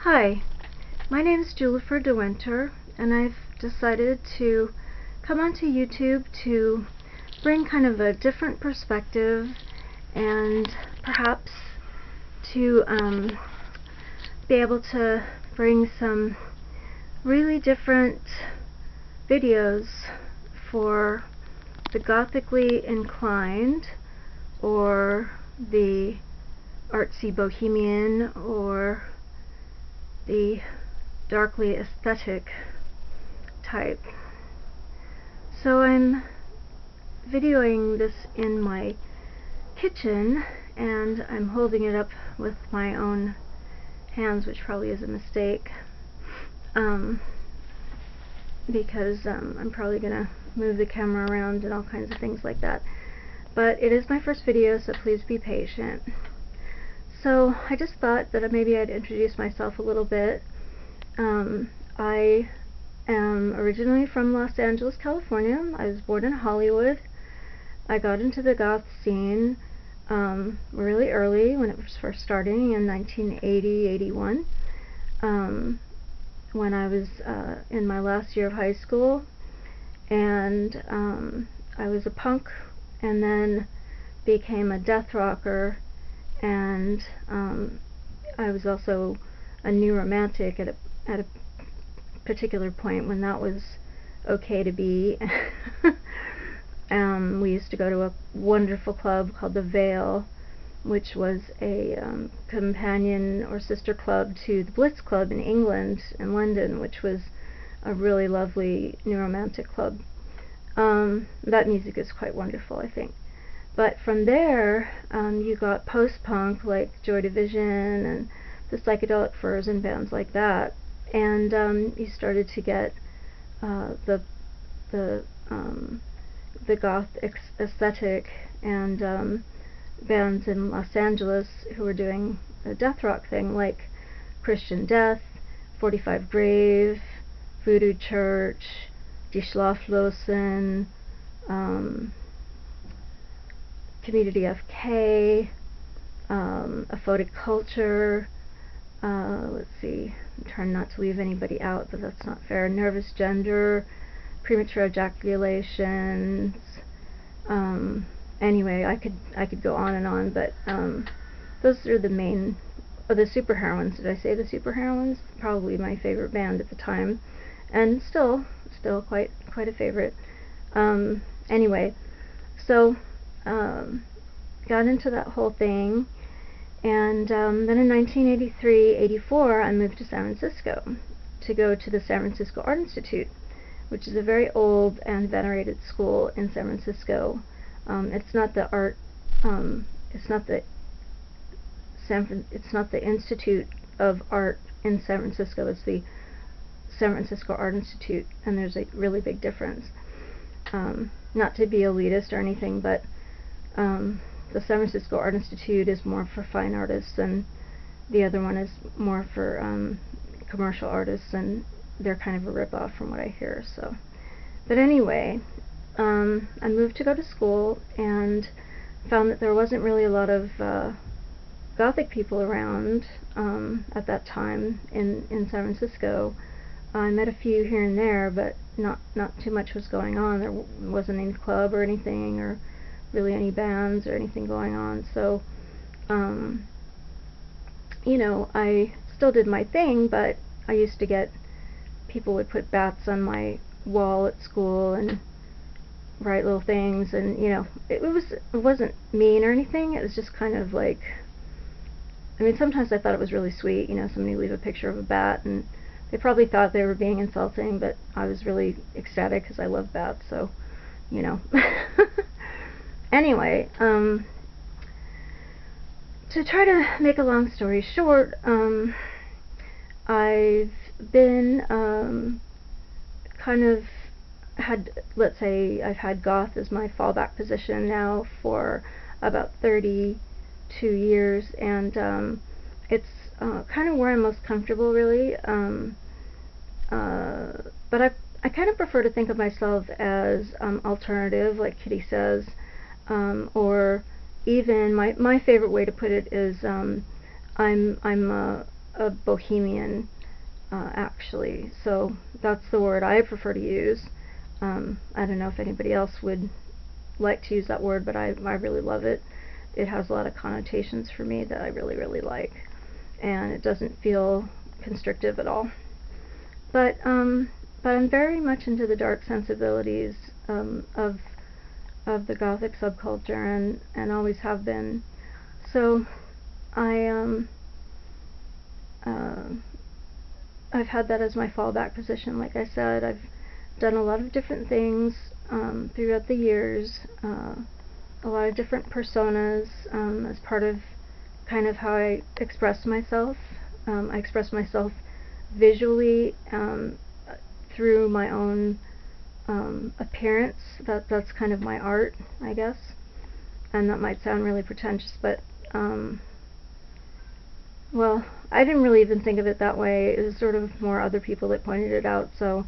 Hi, my name is Jwlhyfer de Winter, and I've decided to come onto YouTube to bring kind of a different perspective and perhaps to be able to bring some really different videos for the gothically inclined or the artsy bohemian or the darkly aesthetic type. So I'm videoing this in my kitchen, and I'm holding it up with my own hands, which probably is a mistake, because I'm probably gonna move the camera around and all kinds of things like that. But it is my first video, so please be patient. So I just thought that maybe I'd introduce myself a little bit. I am originally from Los Angeles, California. I was born in Hollywood. I got into the goth scene really early, when it was first starting in 1980-81, when I was in my last year of high school, and I was a punk and then became a death rocker, and I was also a new romantic at a particular point when that was okay to be. We used to go to a wonderful club called the Vale, which was a companion or sister club to the Blitz Club in England, in London, which was a really lovely new romantic club. That music is quite wonderful, I think. But from there, you got post-punk like Joy Division and the Psychedelic Furs and bands like that, and you started to get the goth aesthetic, and bands in Los Angeles who were doing a death rock thing, like Christian Death, 45 Grave, Voodoo Church, Die Schlaflosen, Community FK, Aphotic Culture, let's see, I'm trying not to leave anybody out, but that's not fair, Nervous Gender, Premature Ejaculations, anyway, I could go on and on, but those are the main, the Superheroines. Did I say the Superheroines? Probably my favorite band at the time, and still quite a favorite. Anyway, so got into that whole thing, and then in 1983-84 I moved to San Francisco to go to the San Francisco Art Institute, which is a very old and venerated school in San Francisco. It's not the art, it's not the Institute of Art in San Francisco. It's the San Francisco Art Institute, and there's a really big difference. Not to be elitist or anything, but the San Francisco Art Institute is more for fine artists, and the other one is more for commercial artists, and they're kind of a rip-off from what I hear. So, but anyway, I moved to go to school and found that there wasn't really a lot of Gothic people around at that time in San Francisco. I met a few here and there, but not too much was going on. There wasn't any club or anything, or really any bands or anything going on. So, you know, I still did my thing, but I used to get, people would put bats on my wall at school and write little things, and you know, it wasn't mean or anything. It was just kind of like, I mean, sometimes I thought it was really sweet, you know, somebody leave a picture of a bat, and they probably thought they were being insulting, but I was really ecstatic because I love bats, so, you know. Anyway, to try to make a long story short, I've been kind of had, let's say, I've had goth as my fallback position now for about 32 years, and it's kind of where I'm most comfortable, really. But I kind of prefer to think of myself as alternative, like Kitty says, or even my favorite way to put it is I'm a bohemian, actually. So that's the word I prefer to use. I don't know if anybody else would like to use that word, but I really love it. It has a lot of connotations for me that I really, really like, and it doesn't feel constrictive at all. But I'm very much into the dark sensibilities of the Gothic subculture, and always have been. So I've had that as my fallback position. Like I said, I've done a lot of different things throughout the years, a lot of different personas as part of kind of how I express myself. I express myself visually through my own appearance. That's kind of my art, I guess. And that might sound really pretentious, but well, I didn't really even think of it that way. It was sort of more other people that pointed it out, so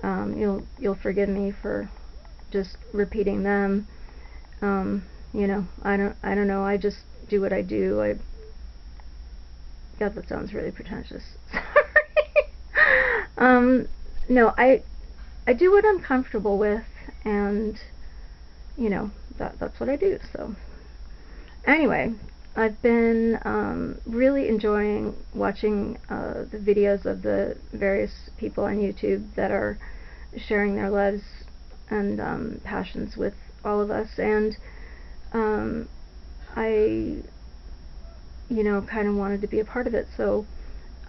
you'll forgive me for just repeating them. You know, I don't know. I just do what I do. God, that sounds really pretentious. Sorry. No, I do what I'm comfortable with, and you know, that's what I do. So anyway, I've been really enjoying watching the videos of the various people on YouTube that are sharing their lives and passions with all of us, and I, you know, kind of wanted to be a part of it. So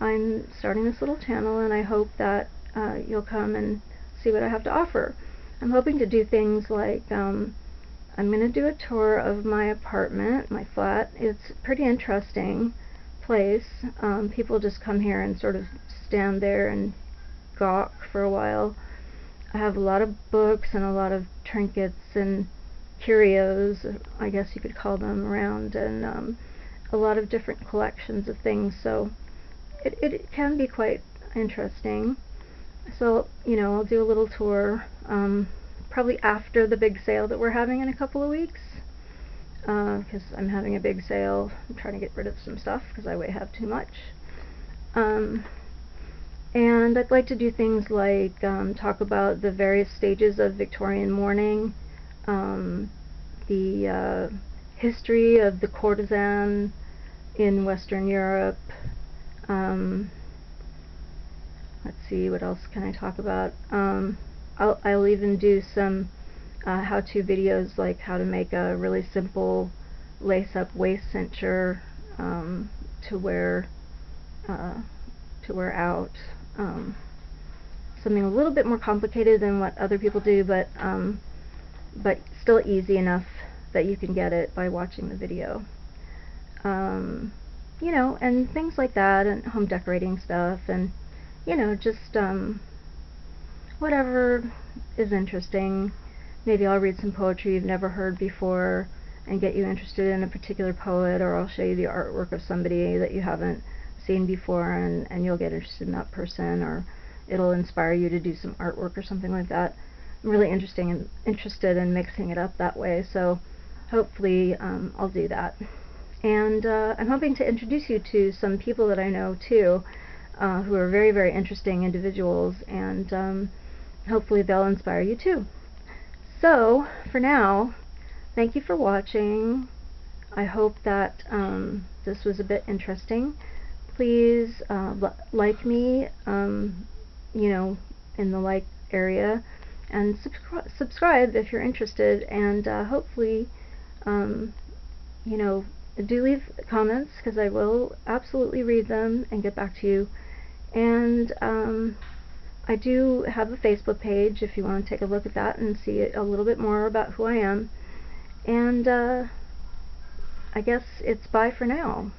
I'm starting this little channel, and I hope that you'll come and see what I have to offer. I'm hoping to do things like I'm going to do a tour of my apartment, my flat. It's a pretty interesting place. People just come here and sort of stand there and gawk for a while. I have a lot of books and a lot of trinkets and curios, I guess you could call them, around, and a lot of different collections of things, so it can be quite interesting. So, you know, I'll do a little tour, probably after the big sale that we're having in a couple of weeks, because I'm having a big sale. I'm trying to get rid of some stuff because I have too much. And I'd like to do things like talk about the various stages of Victorian mourning, the history of the courtesan in Western Europe. Let's see, what else can I talk about? I'll even do some how-to videos, like how to make a really simple lace-up waist cincher to wear out. Something a little bit more complicated than what other people do, but still easy enough that you can get it by watching the video. You know, and things like that, and home decorating stuff, and you know, just whatever is interesting. Maybe I'll read some poetry you've never heard before and get you interested in a particular poet, or I'll show you the artwork of somebody that you haven't seen before, and you'll get interested in that person, or it'll inspire you to do some artwork or something like that. I'm really interested in mixing it up that way, so hopefully I'll do that. And I'm hoping to introduce you to some people that I know too, who are very, very interesting individuals, and hopefully they'll inspire you too. So for now, thank you for watching. I hope that this was a bit interesting. Please like me, you know, in the like area, and subscribe if you're interested, and hopefully, you know, do leave comments, because I will absolutely read them and get back to you. And I do have a Facebook page if you want to take a look at that and see a little bit more about who I am. And I guess it's bye for now.